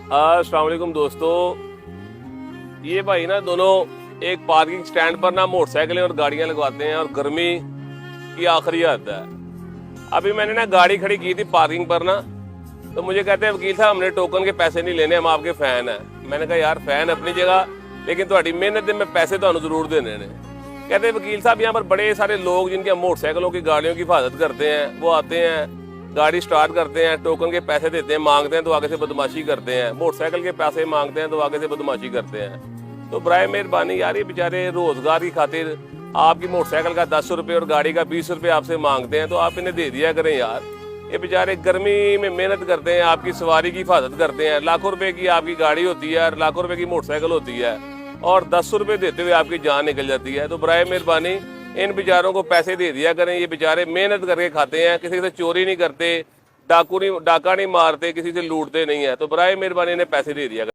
अस्सलाम वालेकुम दोस्तों। ये भाई ना दोनों एक पार्किंग स्टैंड पर ना मोटरसाइकिलें और गाड़ियां लगवाते हैं और गर्मी की आखिरी हद है। अभी मैंने ना गाड़ी खड़ी की थी पार्किंग पर ना, तो मुझे कहते हैं वकील साहब हमने टोकन के पैसे नहीं लेने, हम आपके फैन हैं। मैंने कहा यार फैन अपनी जगह, लेकिन तुम्हारी मेहनत दे मैं पैसे तो जरूर देने ने। कहते हैं वकील साहब यहाँ पर बड़े सारे लोग जिनके मोटरसाइकिलों की गाड़ियों की हिफाजत करते हैं, वो आते हैं गाड़ी स्टार्ट करते हैं, टोकन के पैसे देते हैं, मांगते हैं तो आगे से बदमाशी करते हैं, मोटरसाइकिल के पैसे मांगते हैं तो आगे से बदमाशी करते हैं। तो बराए मेहरबानी यार, ये बेचारे रोजगार की खातिर आपकी मोटरसाइकिल का 10 रुपये और गाड़ी का 20 रुपये आपसे मांगते हैं, तो आप इन्हें दे दिया करें यार। ये बेचारे गर्मी में मेहनत करते हैं, आपकी सवारी की हिफाजत करते हैं, लाखों रुपए की आपकी गाड़ी होती है और लाखों रुपए की मोटरसाइकिल होती है, और 10 रुपये देते हुए आपकी जान निकल जाती है। तो बराए मेहरबानी इन बेचारों को पैसे दे दिया करें। ये बेचारे मेहनत करके खाते हैं, किसी से चोरी नहीं करते, डाका नहीं मारते, किसी से लूटते नहीं है। तो बराए मेहरबानी इन्हें पैसे दे दिया करें।